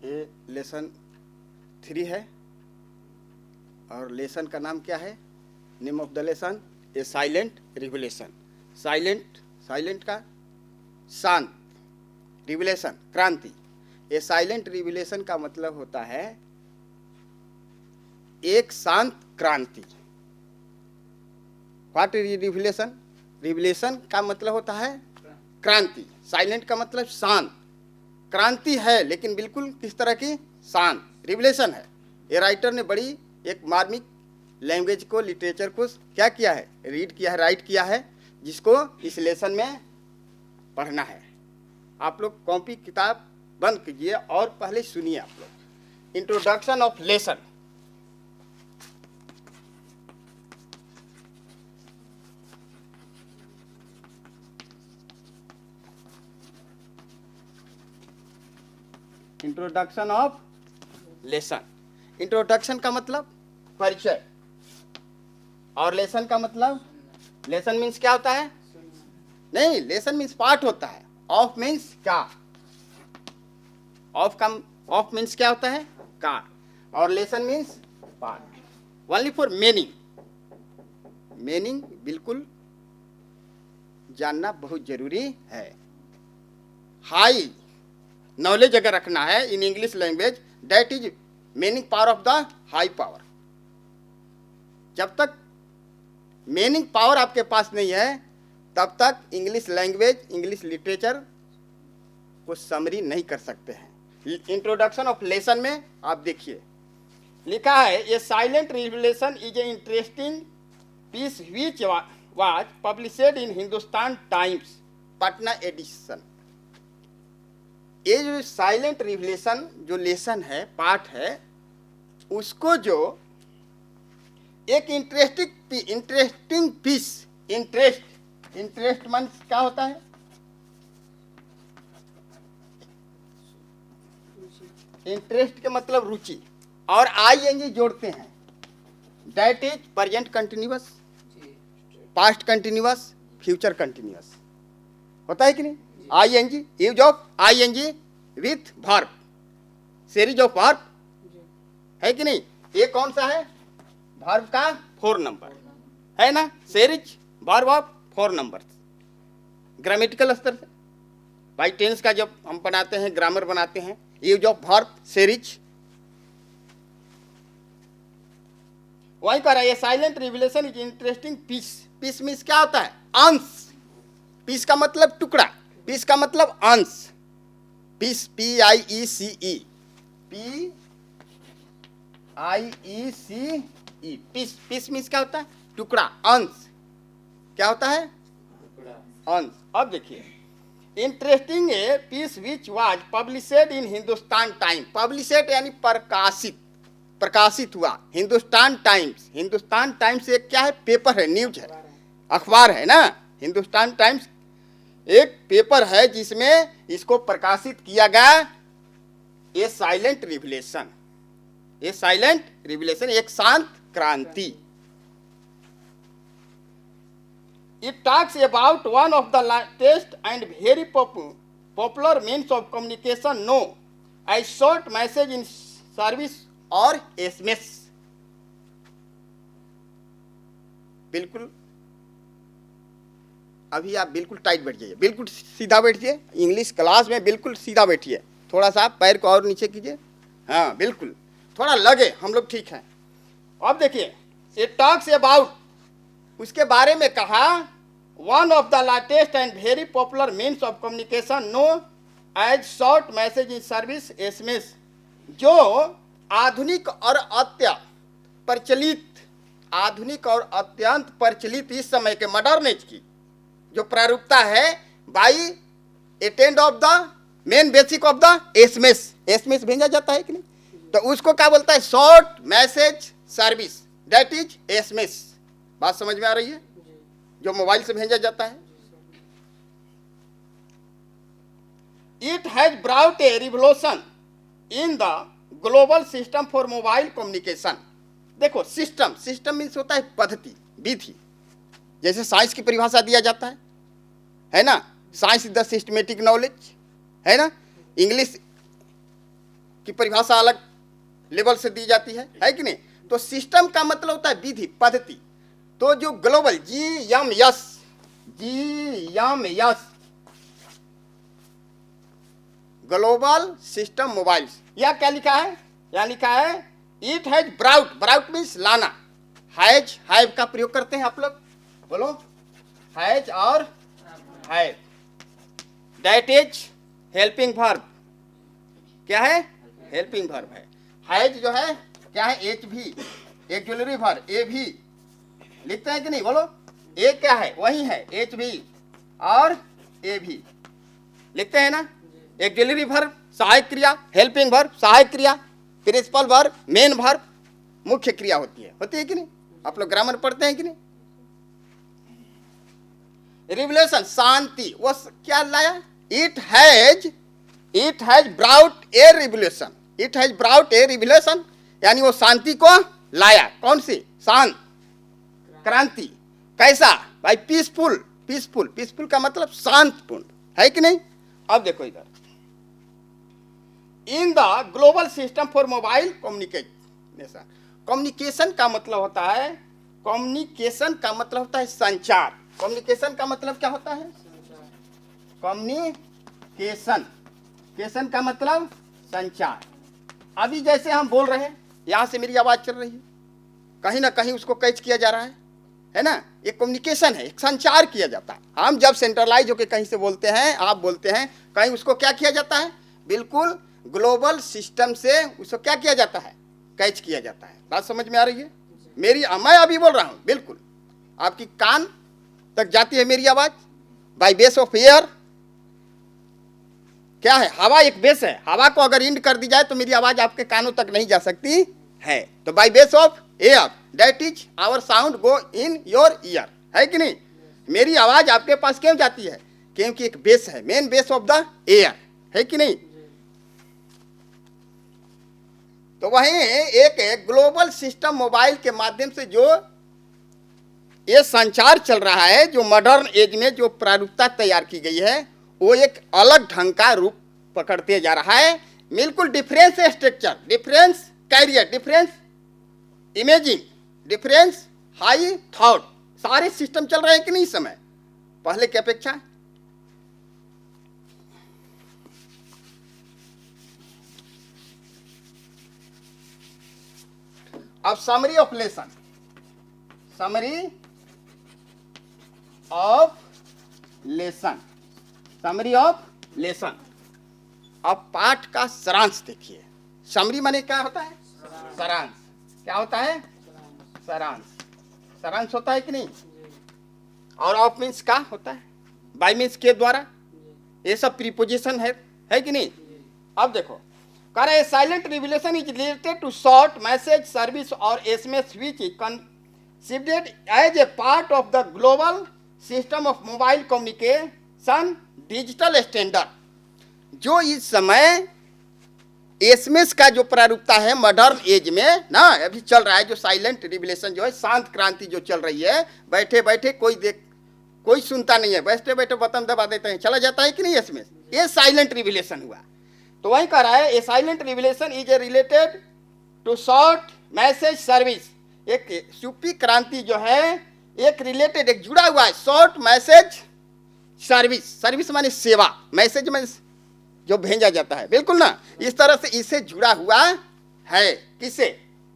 ये लेसन 3 है और लेसन का नाम क्या है? Name of the lesson A silent revolution. Silent का शांत, रिवोल्यूशन क्रांति। ये साइलेंट रिवोल्यूशन का मतलब होता है एक शांत क्रांति। What is revolution? रिवोल्यूशन का मतलब होता है क्रांति। साइलेंट का मतलब शांत। क्रांति है लेकिन बिल्कुल किस तरह की? शांत। रिवोल्यूशन है। ये राइटर ने बड़ी एक मार्मिक लैंग्वेज को, लिटरेचर को क्या किया है? रीड किया है, राइट किया है, जिसको इस लेसन में पढ़ना है। आप लोग कॉपी किताब बंद कीजिए और पहले सुनिए आप लोग। Introduction of lesson. Introduction of lesson. Introduction का मतलब परिचय और लेसन का मतलब, लेसन मीन्स क्या होता है? नहीं, लेसन मीन्स पाठ होता है। ऑफ मीन्स का, ऑफ मीन्स क्या होता है? का। और लेसन मीन्स पाठ। Only for meaning. मीनिंग बिल्कुल जानना बहुत जरूरी है। हाई नॉलेज अगर रखना है in English language, that is meaning power of the high power. जब तक मीनिंग पावर आपके पास नहीं है तब तक इंग्लिश लैंग्वेज, इंग्लिश लिटरेचर को समरी नहीं कर सकते हैं। इंट्रोडक्शन ऑफ लेसन में आप देखिए लिखा है, a silent revolution is a interesting piece which was published in Hindustan Times Patna edition. ये जो साइलेंट रिवोल्यूशन जो लेसन है, पाठ है, उसको जो एक इंटरेस्टिंग पीस, इंटरेस्ट मीन्स क्या होता है? इंटरेस्ट के मतलब रुचि, और आईएनजी जोड़ते हैं। That is present continuous, past continuous, future continuous. होता है कि नहीं? I N G, use of I N G with verb, series of verb, है कि नहीं? ये कौन सा है? वर्ब का 4 नंबर है ना, series verb of 4 number. Grammatical स्तर से बाई टेंस का जब हम बनाते हैं, ग्रामर बनाते हैं, यूज ऑफ वर्ब सीरीज। वही कह रहा है, silent revolution is interesting piece. Piece means क्या होता है? अंश। पीस का मतलब टुकड़ा, पीस का मतलब अंश। Piece, PIECE, PIECE, piece. Piece means क्या होता है? टुकड़ा, अंश। क्या होता है? अंश। अब देखिए, interesting a piece which was published in Hindustan Time. Published यानी प्रकाशित, प्रकाशित हुआ। हिंदुस्तान टाइम्स, हिंदुस्तान टाइम्स एक क्या है? पेपर है, न्यूज है, अखबार है ना। हिंदुस्तान टाइम्स एक पेपर है जिसमें इसको प्रकाशित किया गया। ये साइलेंट रिवोल्यूशन, ये साइलेंट रिवोल्यूशन एक शांत क्रांति। It talks about one of the latest and very popular means of communication known as short message in service और SMS। बिल्कुल अभी आप बिल्कुल टाइट बैठ जाइए, बिल्कुल सीधा बैठिए। इंग्लिश क्लास में बिल्कुल सीधा बैठिए। थोड़ा सा पैर को और नीचे कीजिए, हाँ बिल्कुल, थोड़ा लगे हम लोग ठीक हैं। अब देखिए, इट टॉक्स अबाउट, उसके बारे में कहा, one of the latest and very popular means of communication known as short message in service, SMS। जो आधुनिक और आधुनिक और अत्यंत प्रचलित इस समय के मॉडर्न एज की जो प्रारूपता है, by attend of the main basic of the SMS भेजा जाता है कि नहीं? तो उसको क्या बोलता है? Short message service, that is SMS। बात समझ में आ रही है? जो मोबाइल से भेजा जाता है। It has brought a revolution in the global system for mobile communication. देखो, सिस्टम मीन्स होता है पद्धति, विधि। जैसे साइंस की परिभाषा दिया जाता है ना, science is the systematic knowledge, है ना। इंग्लिश की परिभाषा अलग लेवल से दी जाती है कि नहीं। तो सिस्टम का मतलब होता है विधि, पद्धति। तो जो global GMS global system mobiles, या क्या लिखा है, यहाँ लिखा है इट हैज ब्राउट मीन्स लाना, हैव का प्रयोग करते हैं आप लोग, बोलो हैज और have. That is helping verb, क्या है, हेल्पिंग वर्ब है। हैज जो है क्या है, एच भी, एक्जुलरी वर्ब ए भी लिखते हैं कि नहीं, बोलो। ए क्या है, वही है एच भी और ए भी लिखते हैं ना। एक्जुलरी वर्ब सहायक क्रिया, हेल्पिंग वर्ब सहायक क्रिया, प्रिंसिपल वर्ब मेन वर्ब मुख्य क्रिया होती है कि नहीं। आप लोग ग्रामर पढ़ते हैं कि नहीं। रिवलेशन शांति, वो क्या लाया, it has brought A revelation, it has brought A revelation, यानी वो शांति को लाया। कौन सी, शांत क्रांति। कैसा भाई, पीसफुल का मतलब शांतपूर्ण, है कि नहीं। अब देखो इधर, in the global system for mobile communication, communication का मतलब होता है, संचार। कम्युनिकेशन का मतलब क्या होता है, कम्युनिकेशन का मतलब संचार। अभी जैसे हम बोल रहे हैं, यहां से मेरी आवाज चल रही है, कहीं ना कहीं उसको कैच किया जा रहा है ना। ये कम्युनिकेशन है, एक संचार किया जाता है। हम जब सेंट्रलाइज होकर कहीं से बोलते हैं, आप बोलते हैं कहीं, उसको क्या किया जाता है, बिल्कुल ग्लोबल सिस्टम से उसको क्या किया जाता है, कैच किया जाता है। बात समझ में आ रही है मेरी। मैं अभी बोल रहा हूं, बिल्कुल आपकी कान तक जाती है मेरी आवाज बाय बेस ऑफ एयर। क्या है, हवा एक बेस है, हवा को अगर इंड कर दी जाए तो मेरी आवाज आपके कानों तक नहीं जा सकती है। तो by base of air, that is our sound go in your ear, है कि नहीं। मेरी आवाज आपके पास क्यों जाती है, क्योंकि एक बेस है, main base of the air, है कि नहीं। तो वहीं एक ग्लोबल सिस्टम मोबाइल के माध्यम से जो ये संचार चल रहा है, जो मॉडर्न एज में जो प्रारूपता तैयार की गई है, वो एक अलग ढंग का रूप पकड़ते जा रहा है। बिल्कुल difference structure, difference career, difference imaging, difference high thought, सारे सिस्टम चल रहे हैं कि नहीं इस समय, पहले की अपेक्षा। अब summary of lesson, summary of lesson. अब पाठ का सारांश देखिए। समरी माने क्या होता है, सारांश। क्या होता है, सारांश होता है कि नहीं। और ऑफ मीन्स का होता है, बाय मीन्स के द्वारा, ये सब प्रीपोजिशन है कि नहीं। अब देखो, कह रहे silent revelation is related to short message service और SMS which is considered as a part of the global system of mobile communication digital standard। जो इस समय SMS का जो प्रारूपता है मॉडर्न एज में ना, अभी चल रहा है, जो साइलेंट रिवलेशन जो है, शांत क्रांति जो चल रही है, बैठे बैठे कोई सुनता नहीं है, बैठे बैठे बटन दबा देते हैं, चला जाता है कि नहीं SMS, ये साइलेंट रिवलेशन हुआ। तो वही कह रहा है, a silent revelation is a related to short message service. एक चुप्पी क्रांति जो है, एक रिलेटेड, एक जुड़ा हुआ है शॉर्ट मैसेज सर्विस माने सेवा, मैसेज माने जो भेजा जाता है, बिल्कुल ना, इस तरह से इससे जुड़ा हुआ है। किससे,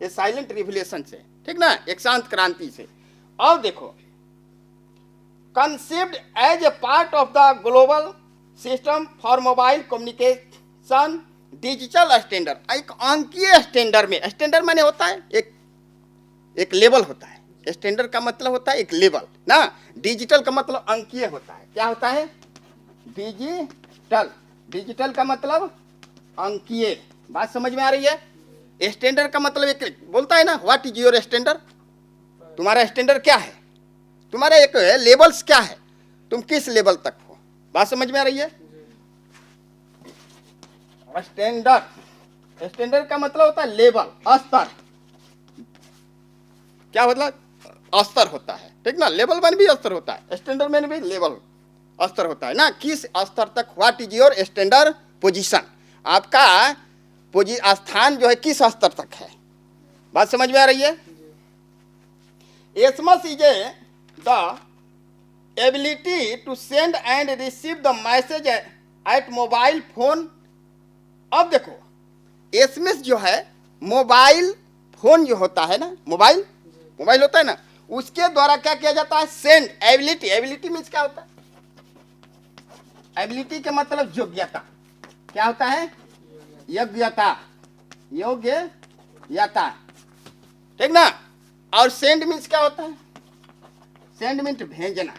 ये साइलेंट रिवलेशन से, ठीक ना, एक शांत क्रांति से। और देखो, conceived as a part of the global system for mobile communication digital standard, एक अंकीय स्टैंडर्ड में, स्टैंडर्ड माने होता है एक लेवल होता है, स्टैंडर्ड का मतलब होता है एक लेवल ना, डिजिटल का मतलब अंकीय होता है। क्या होता है, डिजिटल का मतलब अंकीय। बात समझ में आ रही है। स्टैंडर्ड का मतलब एक बोलता है ना, व्हाट इज योर स्टैंडर्ड, तुम्हारा स्टैंडर्ड क्या है, तुम्हारा एक लेवल्स क्या है, तुम किस लेवल तक हो। बात समझ में आ रही है। स्टैंडर्ड का मतलब होता है लेवल, स्तर। क्या मतलब, स्तर होता है, ठीक ना, लेवल में भी स्तर होता है, स्टैंडर्ड में भी लेवल स्तर होता है ना, किस स्तर तक, what is your standard position, आपका स्थान जो है किस स्तर तक है। बात समझ में आ रही है। SMS is the ability to send and receive the message at mobile phone. अब देखो एसएमएस जो है मोबाइल फोन जो होता है ना, मोबाइल होता है ना, उसके द्वारा क्या किया जाता है, सेंड। एबिलिटी मीन्स क्या होता है, एबिलिटी के मतलब योग्यता। क्या होता है, योग्यता, ठीक ना। और सेंड मीन्स क्या होता है, सेंड मीन्स भेजना।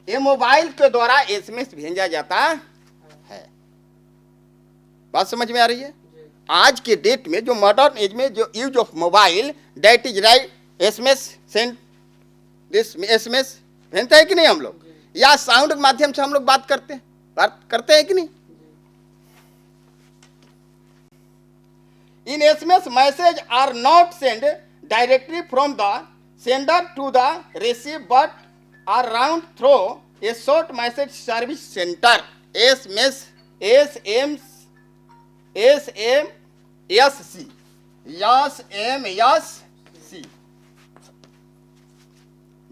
ये मोबाइल के द्वारा एसएमएस भेजा जाता है। बात समझ में आ रही है। आज के डेट में जो मॉडर्न एज में जो use of mobile, that is right SMS, send this SMS भेजते हैं कि नहीं हम लोग, या साउंड के माध्यम से हम लोग बात करते हैं कि नहीं। इन SMS message are not send directly from the sender to the receive but are round through a short message service center. SMSC.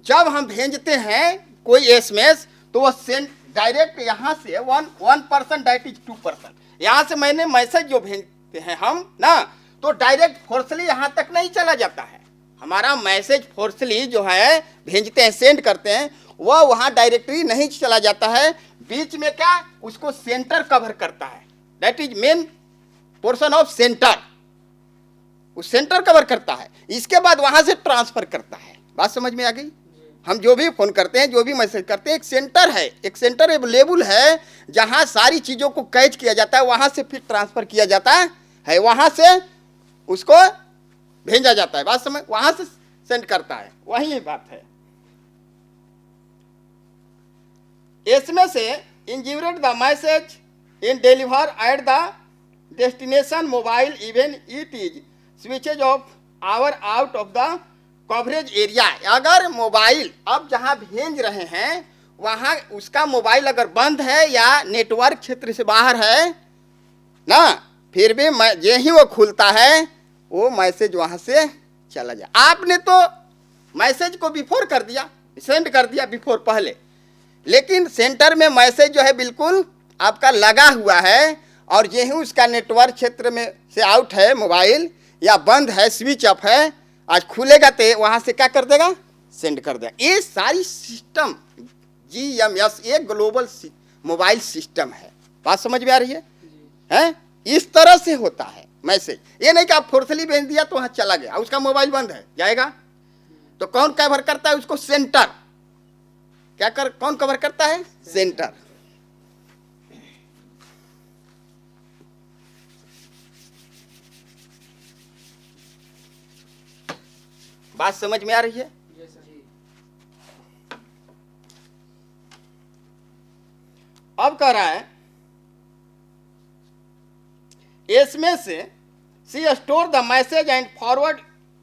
जब हम भेजते हैं कोई एसएमएस तो वह सेंड डायरेक्ट यहाँ से 1% दैट इज 2%। यहाँ से मैंने मैसेज जो भेजते हैं हम ना, तो डायरेक्ट फोर्सली यहाँ तक नहीं चला जाता है। हमारा मैसेज फोर्सली जो है भेजते हैं, सेंड करते हैं, वह वहाँ डायरेक्टली नहीं चला जाता है। बीच में क्या, उसको सेंटर कवर करता है, that is main portion of centre. उस सेंटर कवर करता है, इसके बाद वहाँ से ट्रांसफर करता है। बात समझ में आ गई। हम जो भी फोन करते हैं, जो भी मैसेज करते हैं, एक सेंटर है, एक सेंटर अवेलेबल है जहां सारी चीजों को कैच किया जाता है, वहां से फिर ट्रांसफर किया जाता है, वहां से उसको भेजा जाता है। बात समझ, वहां से सेंड करता है, वही बात है। SMS engineered the message in deliver at the destination mobile even it is switches off or out of the coverage area. अगर मोबाइल अब जहां भेज रहे हैं वहां उसका मोबाइल अगर बंद है या नेटवर्क क्षेत्र से बाहर है ना, फिर भी जे ही वो खुलता है वो मैसेज वहां से चला जाए। आपने तो मैसेज को बिफोर कर दिया, सेंड कर दिया बिफोर, पहले, लेकिन सेंटर में मैसेज जो है बिल्कुल आपका लगा हुआ है, और जे ही उसका नेटवर्क क्षेत्र में से आउट है मोबाइल या बंद है, स्विच ऑफ है, आज खुलेगा तो वहां से क्या कर देगा, सेंड कर देगा। ये सारी सिस्टम GMS एक ग्लोबल मोबाइल सिस्टम है। बात समझ में आ रही है? इस तरह से होता है मैसेज। ये नहीं कि आप फोर्सली भेज दिया तो वहां चला गया, उसका मोबाइल बंद है, जाएगा तो कौन कवर करता है उसको, सेंटर। कौन कवर करता है, सेंटर। बात समझ में आ रही है? अब कह रहा है SMS see store the message and forward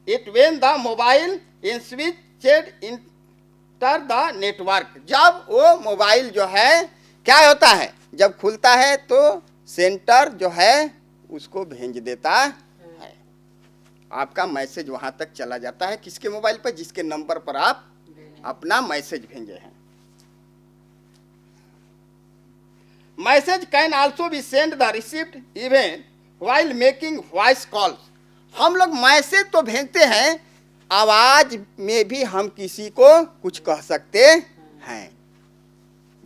it when the mobile in switched enter the network. जब वो मोबाइल जो है क्या होता है, जब खुलता है तो सेंटर जो है उसको भेज देता है, आपका मैसेज वहां तक चला जाता है। किसके मोबाइल पर, जिसके नंबर पर आप अपना मैसेज भेजे हैं। Message can also be send the received even while making voice call. हम लोग मैसेज तो भेजते हैं, आवाज में भी हम किसी को कुछ कह सकते हैं।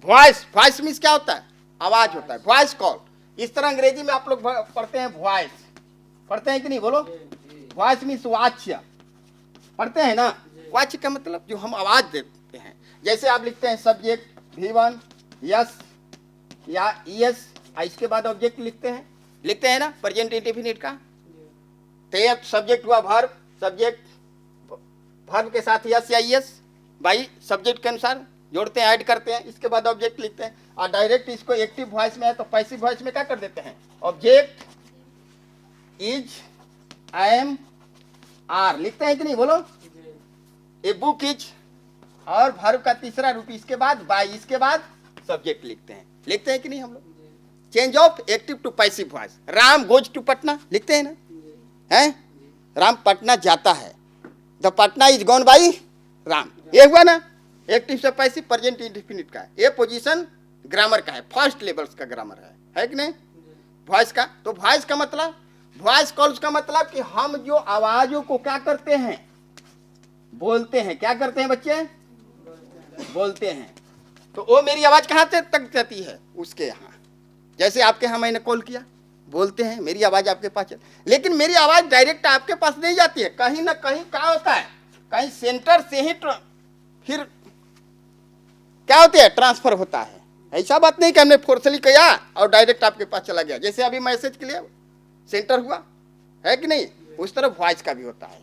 वॉइस मीन्स क्या होता है, आवाज होता है, वॉइस कॉल। इस तरह अंग्रेजी में आप लोग पढ़ते हैं वॉइस, पढ़ते हैं कि नहीं, बोलो। वॉइस मीन्स वाच्य, पढ़ते हैं ना। वाच्य का मतलब जो हम आवाज देते हैं। जैसे आप लिखते हैं सब्जेक्ट V1 यस या ES, इसके बाद ऑब्जेक्ट लिखते हैं ना, प्रेजेंट इंडेफिनिट का। तो ये सब्जेक्ट हुआ वर्ब, सब्जेक्ट वर्ब के साथ यस या ES बाई सब्जेक्ट के अनुसार जोड़ते हैं, ऐड करते हैं, इसके बाद ऑब्जेक्ट लिखते हैं। और डायरेक्ट इसको एक्टिव वॉइस में है तो पैसिव वॉइस में क्या कर देते हैं, ऑब्जेक्ट इज एम आर लिखते हैं कि नहीं, बोलो। ए बुक इज, और वर्ब का तीसरा रूप इसके बाद बाई, इसके बाद सब्जेक्ट लिखते हैं कि नहीं हम लोग। Change of active to passive voice. Ram goes to Patna लिखते हैं ना, हैं? राम पटना जाता है, the Patna is gone by Ram, ये हुआ ना। एक्टिव से पैसिव प्रेजेंट इंडेफिनिट का है, ये पोजीशन ग्रामर का है, फर्स्ट लेवल्स का ग्रामर है कि नहीं? वॉइस का, तो वॉइस का मतलब, वॉइस कॉल्स का मतलब कि हम जो आवाजों को क्या करते हैं, बोलते हैं। क्या करते हैं बच्चे? बोलते हैं। तो वो मेरी आवाज कहाँ तक जाती है? उसके यहाँ। जैसे आपके यहाँ मैंने कॉल किया, बोलते हैं, मेरी आवाज आपके पास चल, लेकिन मेरी आवाज डायरेक्ट आपके पास नहीं जाती है, कहीं ना कहीं क्या होता है, कहीं सेंटर से ही फिर क्या होती है, ट्रांसफर होता है। ऐसा बात नहीं कि हमने फोर्सली किया और डायरेक्ट आपके पास चला गया। जैसे अभी मैसेज के लिए सेंटर हुआ है कि नहीं, उस तरह वॉइस का भी होता है।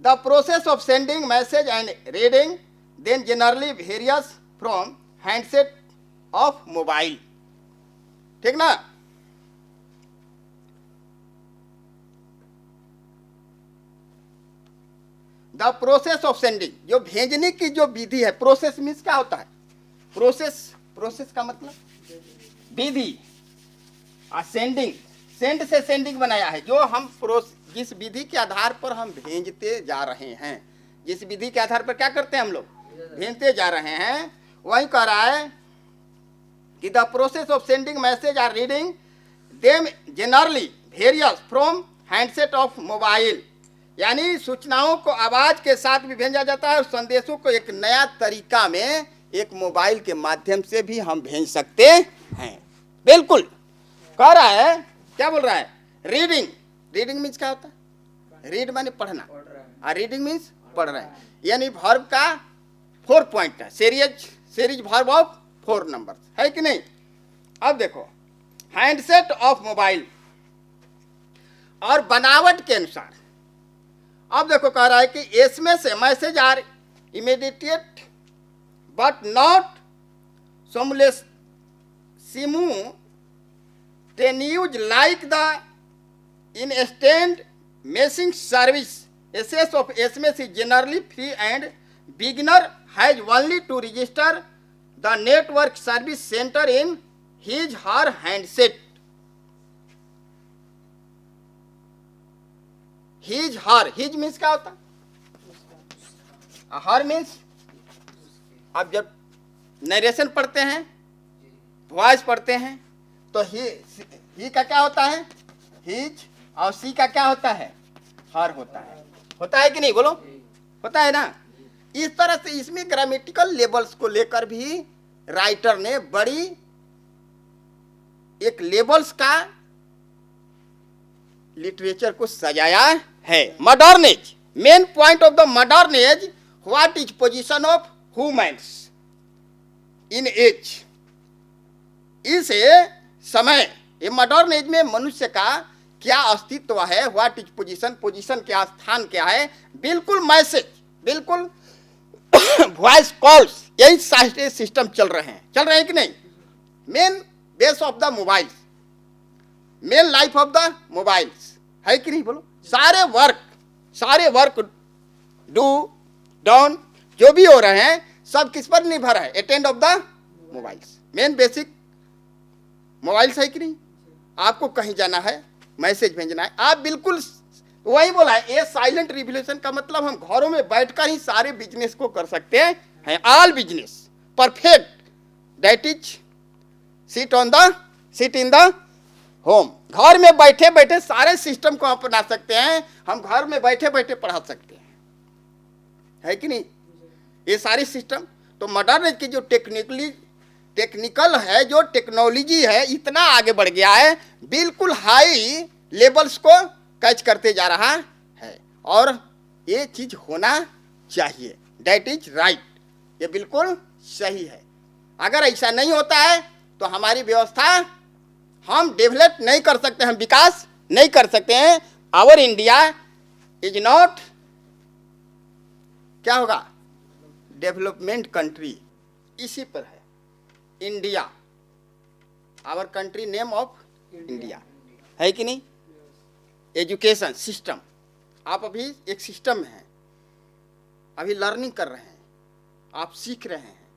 The process of sending message and reading then generally varies from handset of mobile, ठीक ना। द प्रोसेस ऑफ सेंडिंग, जो भेजने की जो विधि है, प्रोसेस मीन्स क्या होता है? प्रोसेस का मतलब विधि, सेंडिंग, सेंड से सेंडिंग बनाया है। जो हम जिस विधि के आधार पर हम भेजते जा रहे हैं, जिस विधि के आधार पर क्या करते हैं हम लोग, भेजते जा रहे हैं, वही कह रहा है कि the process of sending message or reading them generally varies from handset of mobile, यानी सूचनाओं को आवाज के साथ भी भेजा जाता है और संदेशों को एक नया तरीका में एक मोबाइल के माध्यम से भी हम भेज सकते हैं। बिल्कुल कह रहा है, क्या बोल रहा है? रीडिंग, रीडिंग मीन्स क्या होता है? रीड माने पढ़ना, और रीडिंग मीन्स पढ़ रहे हैं, यानी वर्ब का 4 पॉइंट है, सीरीज वर्ब ऑफ 4 नंबर, है कि नहीं। अब देखो हैंडसेट ऑफ मोबाइल और बनावट के अनुसार, अब देखो कह रहा है कि इसमें से message are immediate but not simultaneous like the instant messaging service. Access of SMS is generally free and beginner has only to register the network service center in his her handset. His means क्या होता? her means, अब जब narration पढ़ते हैं, voice पढ़ते हैं, तो ही का क्या होता है? हिज, और सी का क्या होता है? हर होता है कि नहीं? बोलो, होता है ना। इस तरह से इसमें ग्रामेटिकल लेबल्स को लेकर भी राइटर ने बड़ी एक लेबल्स का लिटरेचर को सजाया है। Modern age, main point of the modern age, what is position of humans in age. इस समय, ये मॉडर्न एज में मनुष्य का क्या अस्तित्व है, व्हाट इज पोजीशन, पोजीशन क्या, स्थान क्या है। बिल्कुल मैसेज, बिल्कुल वॉइस कॉल्स, यही सारे सिस्टम चल रहे हैं कि नहीं। Main base of the mobiles, main life of the mobiles, है कि नहीं? बोलो, सारे वर्क डू डाउन जो भी हो रहे हैं, सब किस पर निर्भर है? Attend of the mobiles, main basic mobiles, है कि नहीं। आपको कहीं जाना है, मैसेज भेजना है, आप बिल्कुल वही बोला है, ये साइलेंट रिवोल्यूशन का मतलब हम घरों में बैठकर ही सारे बिजनेस को कर सकते हैं। All business perfect, that is sit in the home. घर में बैठे बैठे सारे सिस्टम को अपना सकते हैं, हम घर में बैठे बैठे पढ़ा सकते हैं, है कि नहीं। ये सारी सिस्टम तो मॉडर्न की जो टेक्निकल है, जो टेक्नोलॉजी है, इतना आगे बढ़ गया है, बिल्कुल हाई लेवल्स को कैच करते जा रहा है, और ये चीज होना चाहिए, दैट इज राइट, ये बिल्कुल सही है। अगर ऐसा नहीं होता है तो हमारी व्यवस्था हम डेवलप नहीं कर सकते, हम विकास नहीं कर सकते हैं। आवर इंडिया इज नॉट, क्या होगा, डेवलपमेंट कंट्री, इसी पर है India, our country name of India, है कि नहीं। एजुकेशन सिस्टम, आप अभी एक सिस्टम में हैं, अभी लर्निंग कर रहे हैं, आप सीख रहे हैं,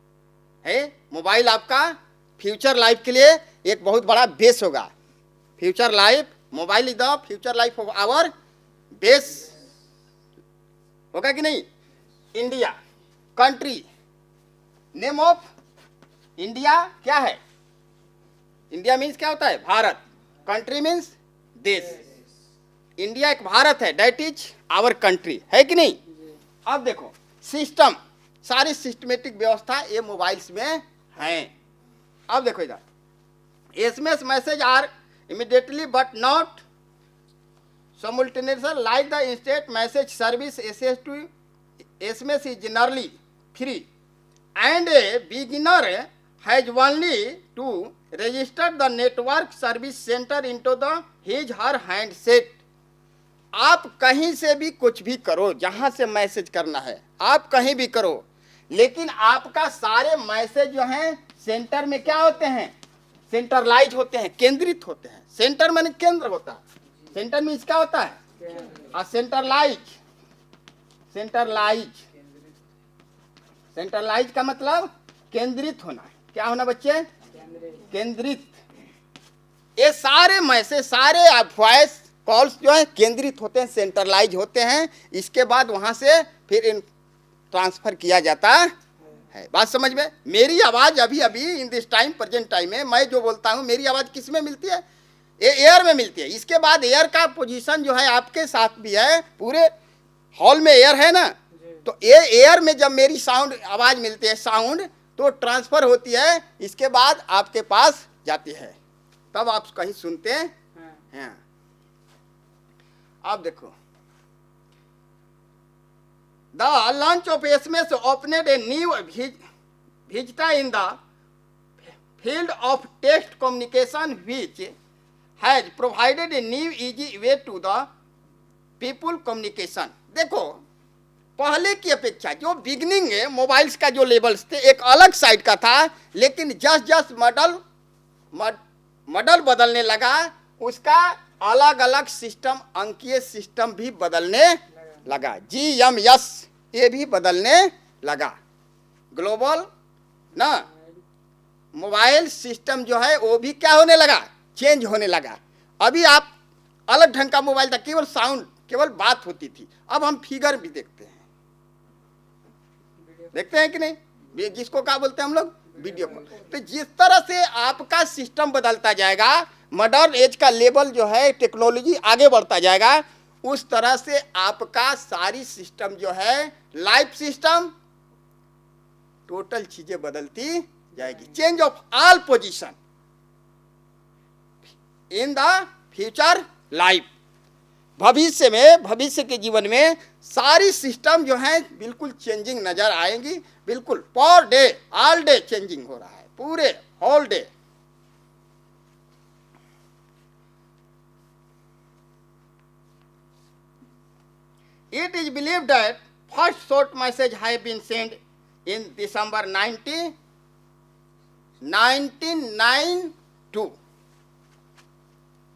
है। मोबाइल आपका फ्यूचर लाइफ के लिए एक बहुत बड़ा बेस होगा। Future life, mobile is the future life of our base, होगा कि नहीं। India country, name of India क्या है? इंडिया मीन्स क्या होता है? भारत। कंट्री मीन्स देश। इंडिया एक भारत है, दैट इज आवर कंट्री, है कि नहीं। अब देखो सिस्टम, सारी सिस्टमेटिक व्यवस्था ये मोबाइल्स में है। अब देखो इधर, SMS message are immediately but not simultaneously like the instant message service SMS is generally free and a beginner has only to register the network service center into the his her handset। आप कहीं से भी कुछ भी करो, जहां से message करना है आप कहीं भी करो, लेकिन आपका सारे मैसेज जो हैं सेंटर में क्या होते हैं? सेंट्रलाइज होते हैं, केंद्रित होते हैं। सेंटर माने केंद्र होता है। सेंटर में इसका होता है और सेंट्रलाइज, सेंट्रलाइज, सेंट्रलाइज का मतलब केंद्रित होना है। क्या होना बच्चे? केंद्रित। ये सारे मैसेज, सारे वॉइस कॉल्स जो है केंद्रित होते हैं, सेंट्रलाइज होते हैं। इसके बाद वहां से फिर इन ट्रांसफर किया जाता है। बात समझ में? मेरी आवाज अभी अभी in this time, present time में मैं जो बोलता हूं, मेरी आवाज किस में मिलती है? एयर में मिलती है। इसके बाद एयर का पोजीशन जो है आपके साथ भी है, पूरे हॉल में एयर है ना, तो ये एयर में जब मेरी साउंड आवाज मिलती है, साउंड तो ट्रांसफर होती है, इसके बाद आपके पास जाती है, तब आप कहीं सुनते हैं। अब देखो, the launch of SMS opened a new vista in the field of text communication which has provided a new easy way to the people communication। देखो पहले की अपेक्षा जो बिगनिंग है मोबाइल्स का जो लेवल्स थे एक अलग साइड का था, लेकिन जस्ट जस्ट मॉडल बदलने लगा, उसका अलग अलग सिस्टम, अंकीय सिस्टम भी बदलने लगा। GMS ये भी बदलने लगा। ग्लोबल ना मोबाइल सिस्टम जो है वो भी क्या होने लगा? चेंज होने लगा। अभी आप अलग ढंग का मोबाइल था, केवल साउंड, केवल बात होती थी। अब हम फिगर भी देखते हैं, देखते हैं कि नहीं? जिसको क्या बोलते हैं हम लोग? Video call. तो जिस तरह से आपका सिस्टम बदलता जाएगा, मॉडर्न एज का लेवल जो है, टेक्नोलॉजी आगे बढ़ता जाएगा, उस तरह से आपका सारी सिस्टम जो है, लाइफ सिस्टम, टोटल चीजें बदलती जाएगी। Change of all position in the future life. भविष्य में, भविष्य के जीवन में सारी सिस्टम जो है बिल्कुल चेंजिंग नजर आएंगी। बिल्कुल per day, all day changing हो रहा है, पूरे whole day. It is believed that first short message have been send in December 1992।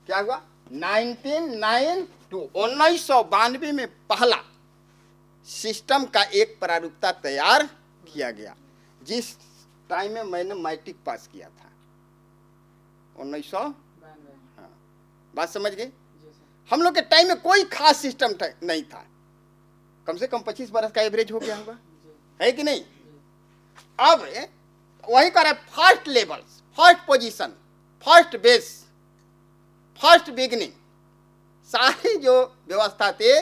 क्या हुआ? 1992 में पहला सिस्टम का एक प्रारूपता तैयार किया गया, जिस टाइम में मैंने मैट्रिक पास किया था 1992। हाँ, बात समझ गए? हम लोग के टाइम में कोई खास सिस्टम नहीं था। कम से कम 25 बरस का एवरेज हो गया होगा, है कि नहीं? अब वही कर first level, first position, first base, first beginning, सारी जो व्यवस्था थे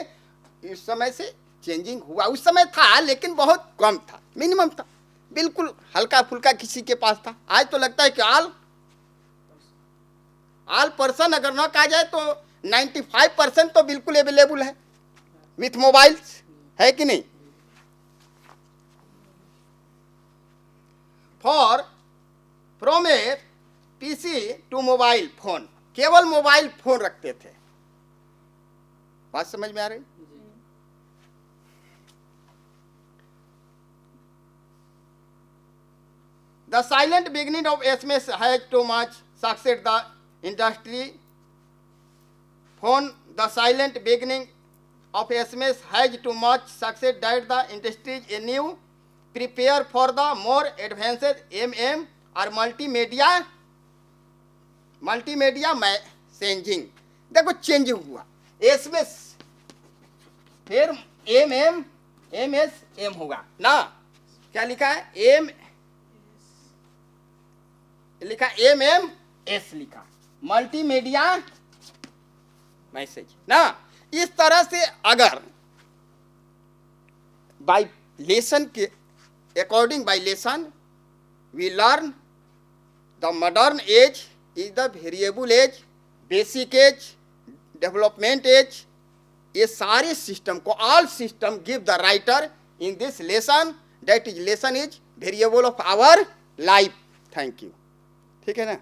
इस समय से चेंजिंग हुआ। उस समय था लेकिन बहुत कम था, मिनिमम था, बिल्कुल हल्का फुल्का किसी के पास था। आज तो लगता है कि ऑल पर्सन अगर न कहा जाए तो 95% तो बिल्कुल अवेलेबल है विथ मोबाइल्स, है कि नहीं? From a PC to mobile phone, केवल मोबाइल फोन रखते थे। बात समझ में आ रही? The silent beginning of SMS has too much success the industry phone. The silent beginning of SMS has too much success that the industry a new prepare for the more advanced MM और multimedia messaging. देखो change हुआ, S में फिर MS होगा ना, क्या लिखा है लिखा MS लिखा, मल्टीमीडिया मैसेज ना। इस तरह से अगर बाय लेसन के according, by lesson we learn the modern age is the variable age, basic age, development age, ये सारे सिस्टम को, all system give the writer in this lesson, that is lesson is variable of our life. Thank you. ठीक है ना।